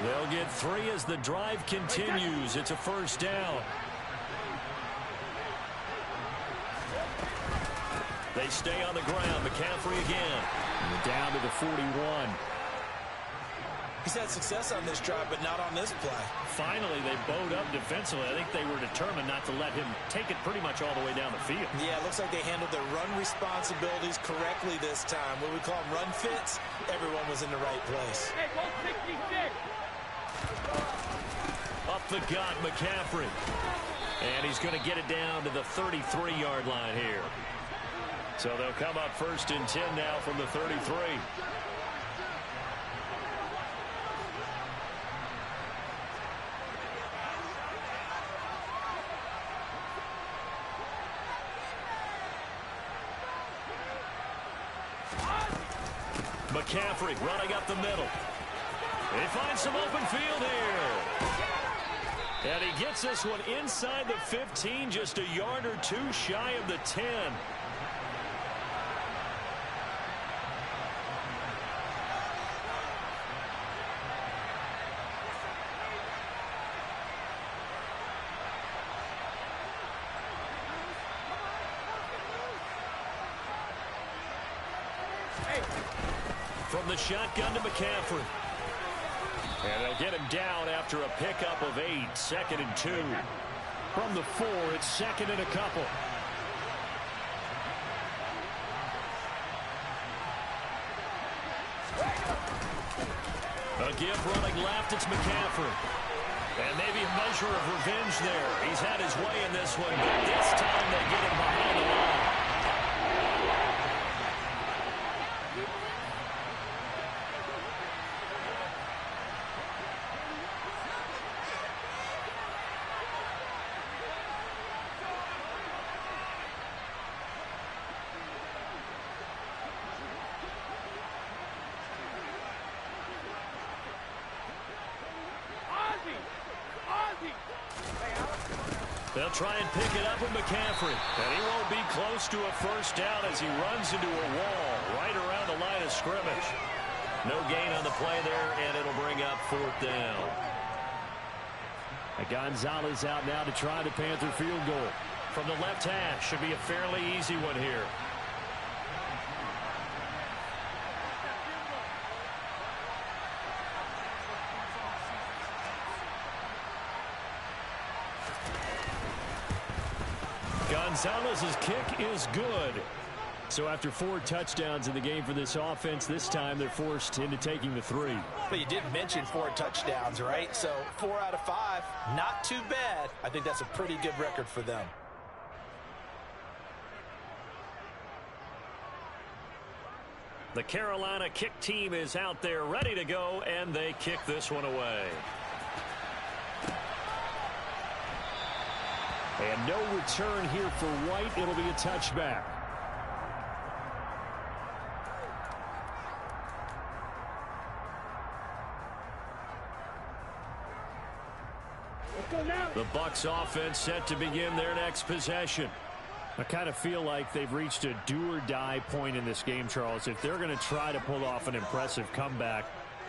They'll get 3 as the drive continues. It's a first down. They stay on the ground. McCaffrey again. And down to the 41. He's had success on this drive, but not on this play. Finally, they bowed up defensively. I think they were determined not to let him take it pretty much all the way down the field. Yeah, it looks like they handled their run responsibilities correctly this time. What we call them run fits, everyone was in the right place. Hey, go 66. Up the gut, McCaffrey. And he's going to get it down to the 33-yard line here. So they'll come up 1st and 10 now from the 33. McCaffrey running up the middle. He finds some open field here. And he gets this one inside the 15, just a yard or 2 shy of the 10. From the shotgun to McCaffrey. And they'll get him down after a pickup of 8. 2nd and 2. From the 4, it's 2nd and a couple. A give running left, it's McCaffrey. And maybe a measure of revenge there. He's had his way in this one, but this time they get him behind the line. They'll try and pick it up with McCaffrey. And he won't be close to a first down as he runs into a wall right around the line of scrimmage. No gain on the play there, and it'll bring up 4th down. Gonzalez out now to try the Panther field goal. From the left hash, should be a fairly easy one here. Gonzalez's kick is good. So after 4 touchdowns in the game for this offense, this time they're forced into taking the 3. But you did mention 4 touchdowns, right? So 4 out of 5, not too bad. I think that's a pretty good record for them. The Carolina kick team is out there ready to go, and they kick this one away. And no return here for White. It'll be a touchback. The Bucs offense set to begin their next possession. I kind of feel like they've reached a do-or-die point in this game, Charles. If they're going to try to pull off an impressive comeback,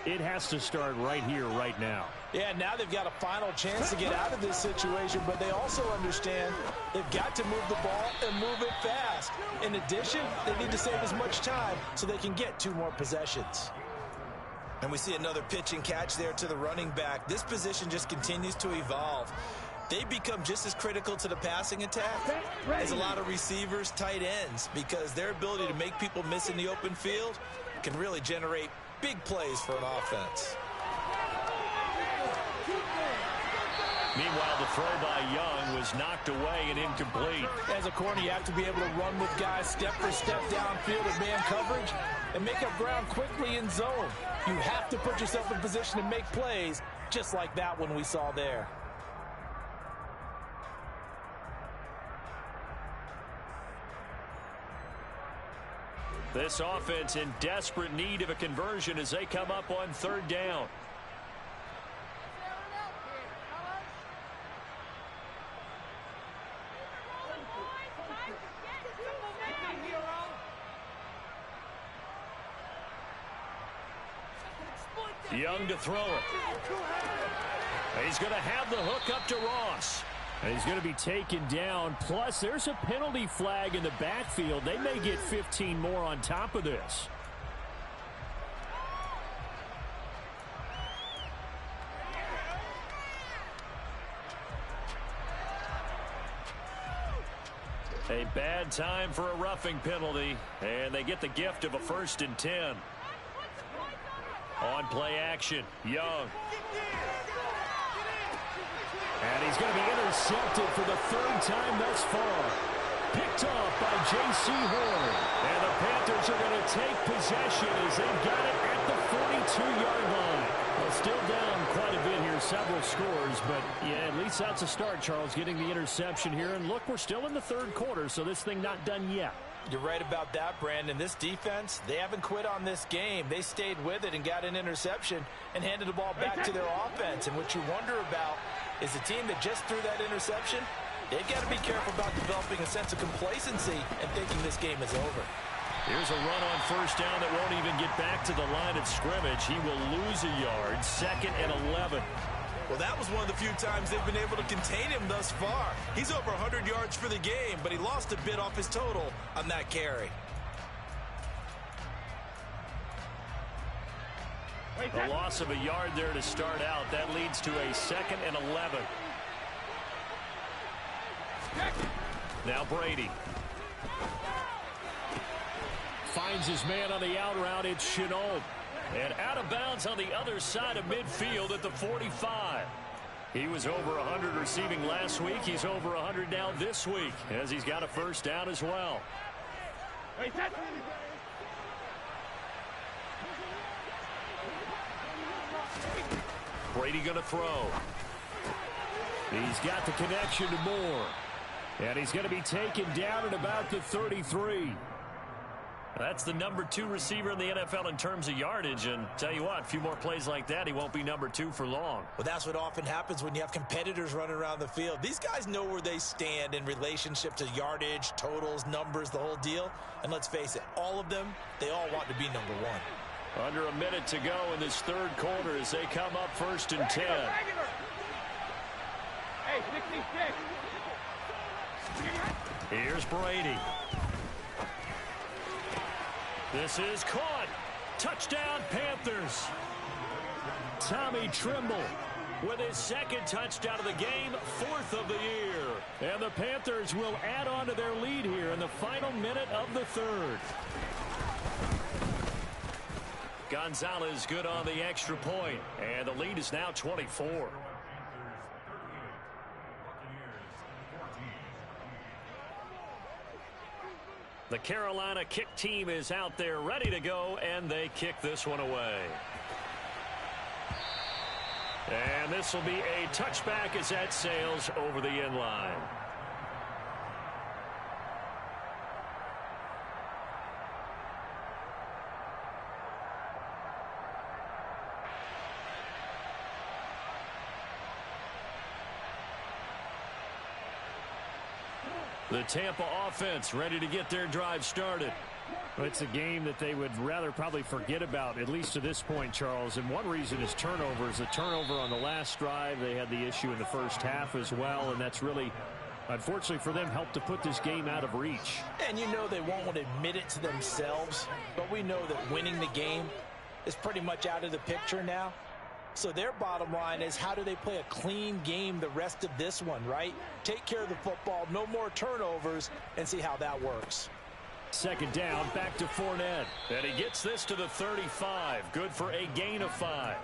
It has to start right here, right now. Yeah, now they've got a final chance to get out of this situation, but they also understand they've got to move the ball and move it fast. In addition, they need to save as much time so they can get 2 more possessions. And we see another pitch and catch there to the running back. This position just continues to evolve. They become just as critical to the passing attack as a lot of receivers, tight ends, because their ability to make people miss in the open field can really generate big plays for an offense. Meanwhile, the throw by Young was knocked away and incomplete. As a corner, you have to be able to run with guys step for step downfield in man coverage and make up ground quickly in zone. You have to put yourself in position to make plays, just like that one we saw there. This offense in desperate need of a conversion as they come up on 3rd down. Young to throw it. He's going to have the hook up to Ross. And he's going to be taken down. Plus, there's a penalty flag in the backfield. They may get 15 more on top of this. A bad time for a roughing penalty, and they get the gift of a 1st and 10. On play action, Young. And he's going to be intercepted for the 3rd time thus far. Picked off by J.C. Horn. And the Panthers are going to take possession as they've got it at the 42-yard line. Well, still down quite a bit here, several scores, but yeah, at least that's a start, Charles, getting the interception here. And look, we're still in the 3rd quarter, so this thing not done yet. You're right about that, Brandon. This defense, they haven't quit on this game. They stayed with it and got an interception and handed the ball back to their offense. And what you wonder about is the team that just threw that interception, they've got to be careful about developing a sense of complacency and thinking this game is over. Here's a run on 1st down that won't even get back to the line of scrimmage. He will lose a yard, 2nd and 11. Well, that was one of the few times they've been able to contain him thus far. He's over 100 yards for the game, but he lost a bit off his total on that carry. A loss of a yard there to start out. That leads to a 2nd and 11. Now Brady. Finds his man on the out route. It's Chenault. And out of bounds on the other side of midfield at the 45. He was over 100 receiving last week. He's over 100 now this week as he's got a 1st down as well. Brady going to throw. He's got the connection to Moore. And he's going to be taken down at about the 33. That's the number 2 receiver in the NFL in terms of yardage. And tell you what, a few more plays like that, he won't be number 2 for long. Well, that's what often happens when you have competitors running around the field. These guys know where they stand in relationship to yardage, totals, numbers, the whole deal. And let's face it, all of them, they all want to be number 1. Under a minute to go in this 3rd quarter as they come up 1st and 10. Hey, 66. Here's Brady. This is caught. Touchdown, Panthers. Tommy Trimble with his 2nd touchdown of the game, 4th of the year. And the Panthers will add on to their lead here in the final minute of the 3rd. Gonzalez good on the extra point, and the lead is now 24. The Carolina kick team is out there ready to go, and they kick this one away. And this will be a touchback as that sails over the end line. The Tampa offense ready to get their drive started. Well, it's a game that they would rather probably forget about, at least to this point, Charles. And one reason is turnovers. A turnover on the last drive. They had the issue in the first half as well, and that's really, unfortunately for them, helped to put this game out of reach. And you know they won't want to admit it to themselves, but we know that winning the game is pretty much out of the picture now. So their bottom line is, how do they play a clean game the rest of this one, right? Take care of the football, no more turnovers, and see how that works. Second down, back to Fournette. And he gets this to the 35. Good for a gain of 5.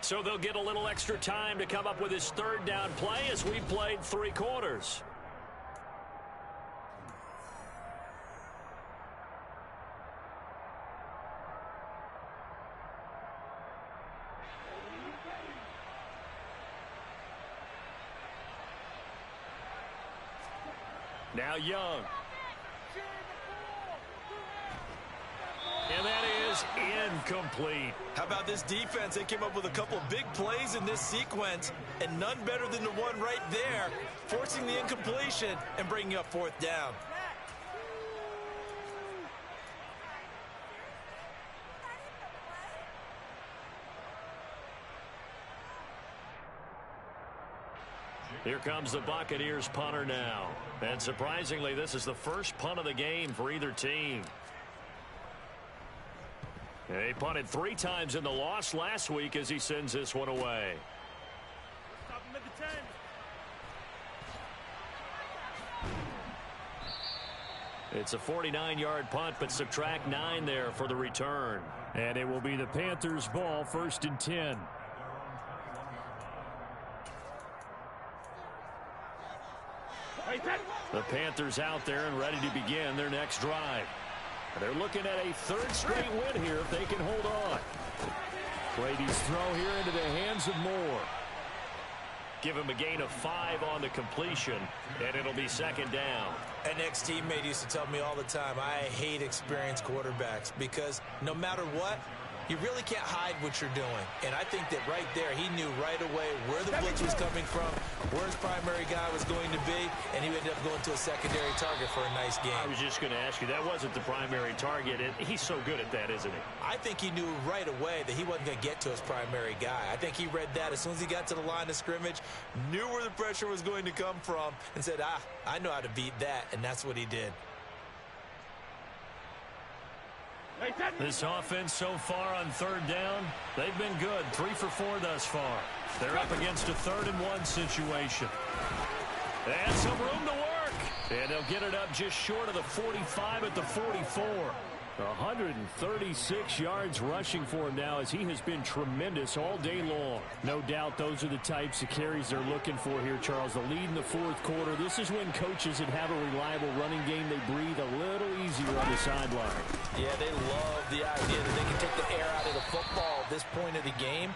So they'll get a little extra time to come up with his third down play as we played 3 quarters. Now Young. And that is incomplete. How about this defense? They came up with a couple big plays in this sequence, and none better than the one right there, forcing the incompletion and bringing up 4th down. Here comes the Buccaneers punter now. And surprisingly, this is the first punt of the game for either team. He punted 3 times in the loss last week as he sends this one away. It's a 49-yard punt, but subtract 9 there for the return. And it will be the Panthers' ball, 1st and 10. The Panthers out there and ready to begin their next drive. They're looking at a 3rd straight win here if they can hold on. Brady's throw here into the hands of Moore. Give him a gain of 5 on the completion, and it'll be 2nd down. An ex-teammate used to tell me all the time, I hate experienced quarterbacks because no matter what, you really can't hide what you're doing. And I think that right there, he knew right away where the blitz was coming from, where his primary guy was going to be, and he ended up going to a secondary target for a nice game. I was just going to ask you, that wasn't the primary target, and he's so good at that, isn't he? I think he knew right away that he wasn't going to get to his primary guy. I think he read that as soon as he got to the line of scrimmage, knew where the pressure was going to come from, and said, I know how to beat that, and that's what he did. This offense so far on 3rd down, they've been good. 3 for 4 thus far. They're up against a 3rd and 1 situation. And some room to work. And they'll get it up just short of the 45 at the 44. 136 yards rushing for him now as he has been tremendous all day long. No doubt those are the types of carries they're looking for here, Charles. The lead in the 4th quarter. This is when coaches that have a reliable running game, they breathe a little easier on the sideline. Yeah, they love the idea that they can take the air out of the football at this point of the game.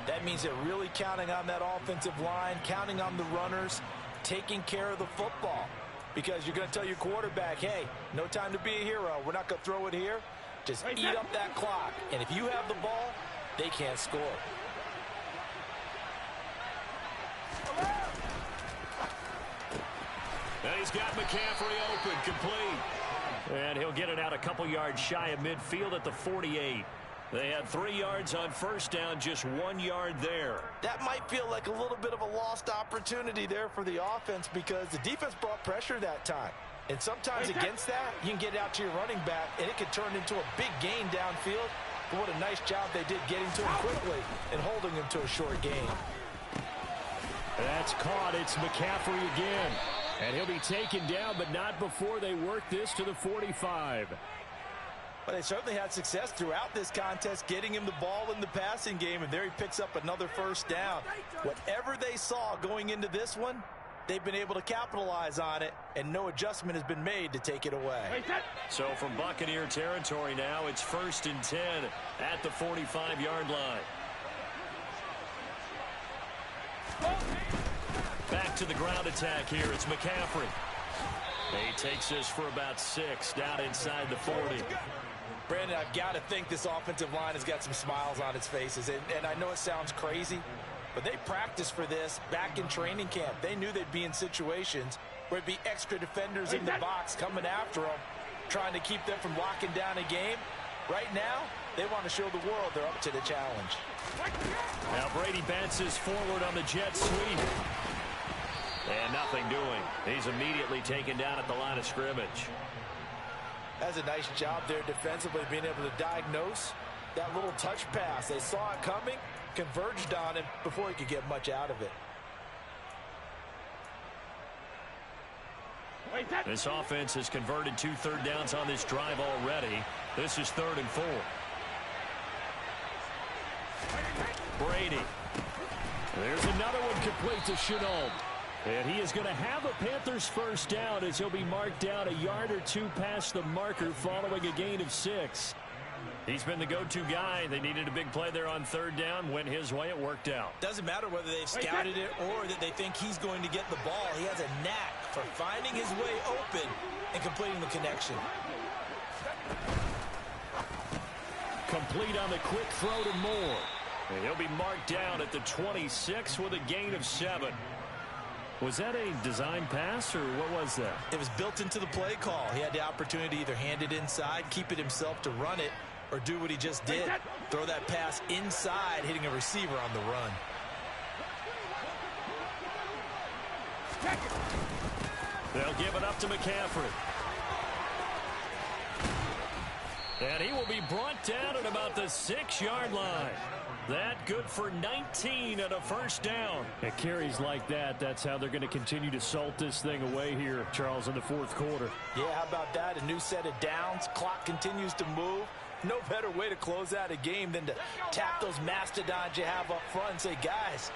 That means they're really counting on that offensive line, counting on the runners, taking care of the football. Because you're going to tell your quarterback, hey, no time to be a hero. We're not going to throw it here. Just eat up that clock. And if you have the ball, they can't score. And he's got McCaffrey open, complete. And he'll get it out a couple yards shy of midfield at the 48. They had 3 yards on 1st down, just 1 yard there. That might feel like a little bit of a lost opportunity there for the offense because the defense brought pressure that time. And sometimes against that, you can get out to your running back, and it can turn into a big gain downfield. But what a nice job they did getting to him quickly and holding him to a short gain. That's caught. It's McCaffrey again. And he'll be taken down, but not before they work this to the 45. But they certainly had success throughout this contest, getting him the ball in the passing game, and there he picks up another 1st down. Whatever they saw going into this one, they've been able to capitalize on it, and no adjustment has been made to take it away. So from Buccaneer territory now, it's 1st and 10 at the 45-yard line. Back to the ground attack here. It's McCaffrey. He takes this for about 6 down inside the 40. Brandon, I've got to think this offensive line has got some smiles on its faces. And I know it sounds crazy, but they practiced for this back in training camp. They knew they'd be in situations where it'd be extra defenders in the box coming after them, trying to keep them from locking down a game. Right now, they want to show the world they're up to the challenge. Now Brady bounces forward on the jet sweep. And nothing doing. He's immediately taken down at the line of scrimmage. That's a nice job there defensively, being able to diagnose that little touch pass. They saw it coming, converged on him before he could get much out of it. This offense has converted 2 third downs on this drive already. This is 3rd and 4. Brady. There's another one complete to Chenault. And he is going to have a Panthers first down as he'll be marked down a yard or 2 past the marker following a gain of 6. He's been the go-to guy. They needed a big play there on 3rd down. Went his way. It worked out. Doesn't matter whether they've scouted it or that they think he's going to get the ball. He has a knack for finding his way open and completing the connection. Complete on the quick throw to Moore. And he'll be marked down at the 26 with a gain of 7. Was that a design pass, or what was that? It was built into the play call. He had the opportunity to either hand it inside, keep it himself to run it, or do what he just did. Throw that pass inside, hitting a receiver on the run. They'll give it up to McCaffrey. And he will be brought down at about the 6-yard line. That good for 19 and a first down. At carries like that, that's how they're going to continue to salt this thing away here, Charles, in the 4th quarter. Yeah, how about that? A new set of downs. Clock continues to move. No better way to close out a game than to tap those mastodons you have up front and say, guys,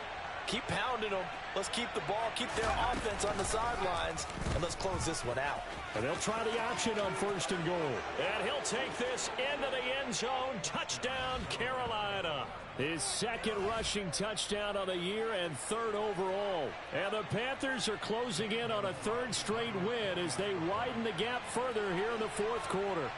keep pounding them. Let's keep the ball, keep their offense on the sidelines, and let's close this one out. And they'll try the option on 1st and goal. And he'll take this into the end zone. Touchdown, Carolina. His 2nd rushing touchdown of the year and 3rd overall. And the Panthers are closing in on a 3rd straight win as they widen the gap further here in the 4th quarter.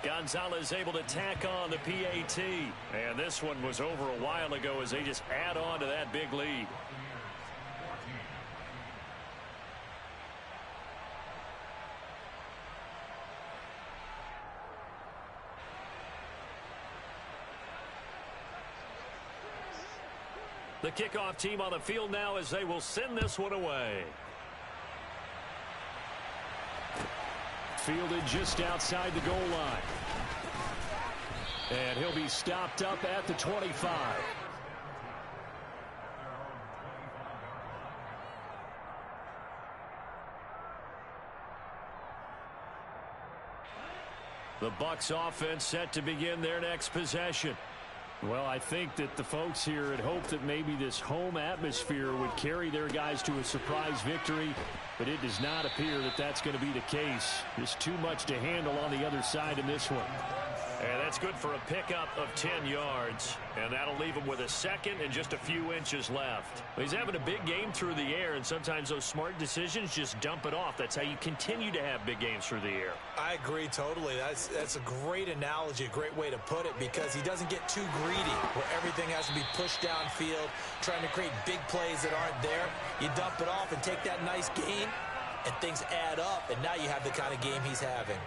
Gonzalez able to tack on the PAT. And this one was over a while ago as they just add on to that big lead. The kickoff team on the field now as they will send this one away. Fielded just outside the goal line. And he'll be stopped up at the 25. The Bucs offense set to begin their next possession. Well, I think that the folks here had hoped that maybe this home atmosphere would carry their guys to a surprise victory, but it does not appear that that's going to be the case. Just too much to handle on the other side in this one. And that's good for a pickup of 10 yards. And that'll leave him with a 2nd and just a few inches left. He's having a big game through the air, and sometimes those smart decisions just dump it off. That's how you continue to have big games through the air. I agree totally. That's a great analogy, a great way to put it, because he doesn't get too greedy where everything has to be pushed downfield, trying to create big plays that aren't there. You dump it off and take that nice gain, and things add up, and now you have the kind of game he's having.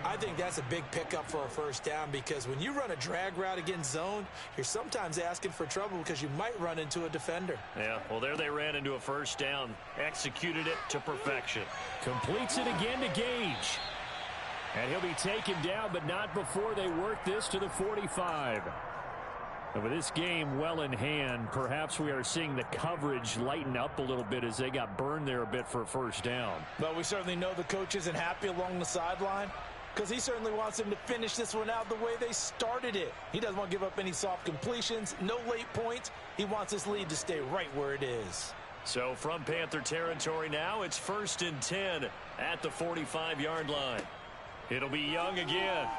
I think that's a big pickup for a first down, because when you run a drag route against zone, you're sometimes asking for trouble because you might run into a defender. Yeah, well, there they ran into a first down. Executed it to perfection. Completes it again to Gage. And he'll be taken down, but not before they work this to the 45. And with this game well in hand, perhaps we are seeing the coverage lighten up a little bit as they got burned there a bit for a first down. Well, we certainly know the coach isn't happy along the sideline, because he certainly wants them to finish this one out the way they started it. He doesn't want to give up any soft completions, no late points. He wants his lead to stay right where it is. So from Panther territory now, it's 1st and 10 at the 45-yard line. It'll be Young again.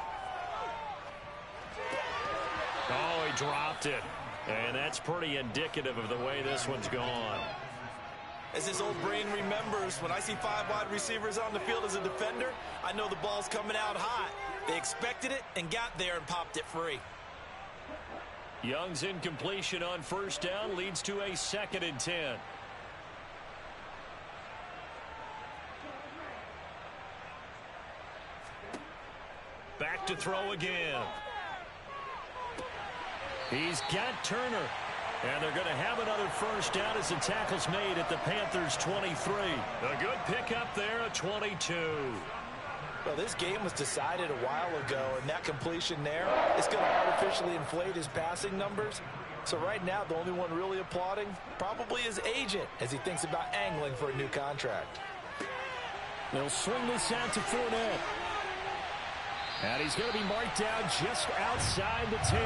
Oh, he dropped it. And that's pretty indicative of the way this one's gone. As his old brain remembers, when I see 5 wide receivers on the field as a defender, I know the ball's coming out hot. They expected it and got there and popped it free. Young's incompletion on first down leads to a 2nd and 10. Back to throw again. He's got Turner. And they're going to have another first down as the tackle's made at the Panthers' 23. A good pickup there at 22. Well, this game was decided a while ago, and that completion there is going to artificially inflate his passing numbers. So right now, the only one really applauding probably his agent as he thinks about angling for a new contract. They'll swing this out to Fournette. And he's going to be marked down just outside the 10.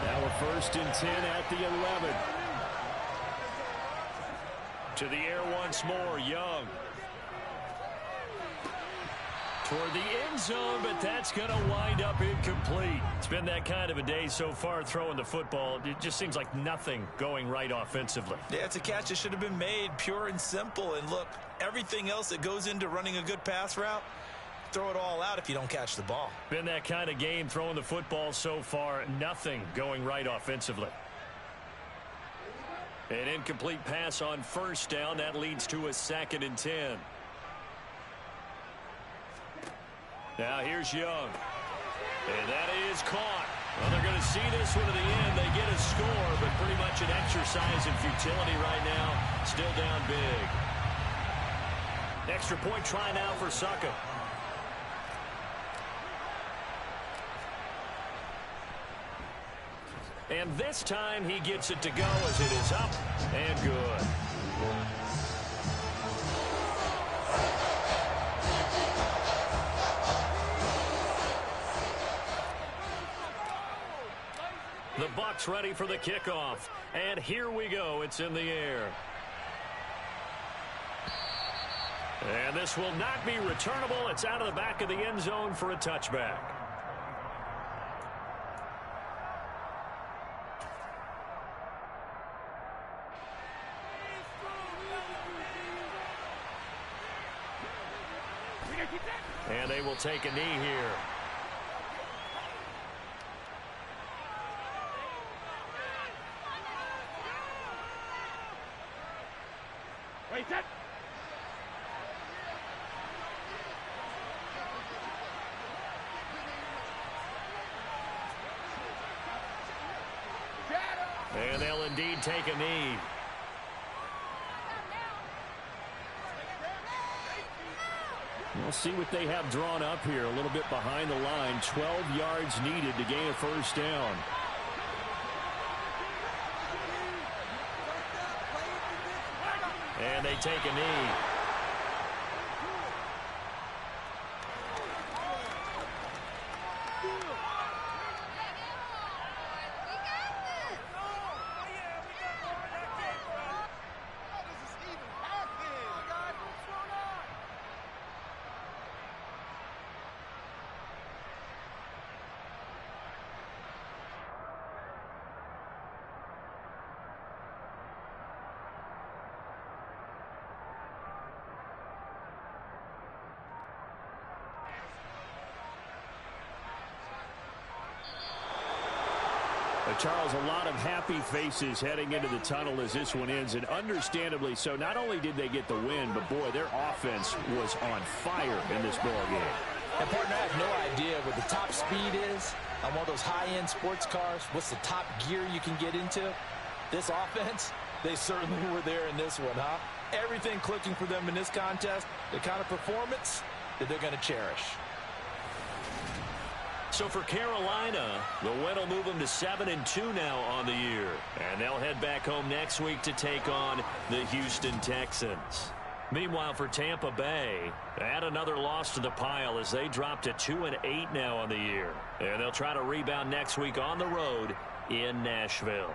Now a 1st and 10 at the 11. To the air once more, Young. Toward the end zone, but that's going to wind up incomplete. It's been that kind of a day so far throwing the football. It just seems like nothing going right offensively. Yeah, it's a catch that should have been made, pure and simple. And look, everything else that goes into running a good pass route, throw it all out if you don't catch the ball. Been that kind of game throwing the football so far. Nothing going right offensively. An incomplete pass on first down. That leads to a 2nd and 10. Now here's Young. And that is caught. Well, they're going to see this one to the end. They get a score, but pretty much an exercise in futility right now. Still down big. Extra point try now for Suckup. And this time he gets it to go as it is up and good. The Bucs ready for the kickoff. And here we go. It's in the air. And this will not be returnable. It's out of the back of the end zone for a touchback. And they will take a knee here. Wait, that. And they'll indeed take a knee. We'll see what they have drawn up here. A little bit behind the line. 12 yards needed to gain a first down. And they take a knee. Charles, a lot of happy faces heading into the tunnel as this one ends, and understandably so. Not only did they get the win, but boy, their offense was on fire in this ball game. And partner, I have no idea what the top speed is on one of those high-end sports cars. What's the top gear you can get into? This offense, they certainly were there in this one, huh? Everything clicking for them in this contest, the kind of performance that they're going to cherish. So for Carolina, the win will move them to 7-2 now on the year. And they'll head back home next week to take on the Houston Texans. Meanwhile, for Tampa Bay, add another loss to the pile as they drop to 2-8 now on the year. And they'll try to rebound next week on the road in Nashville.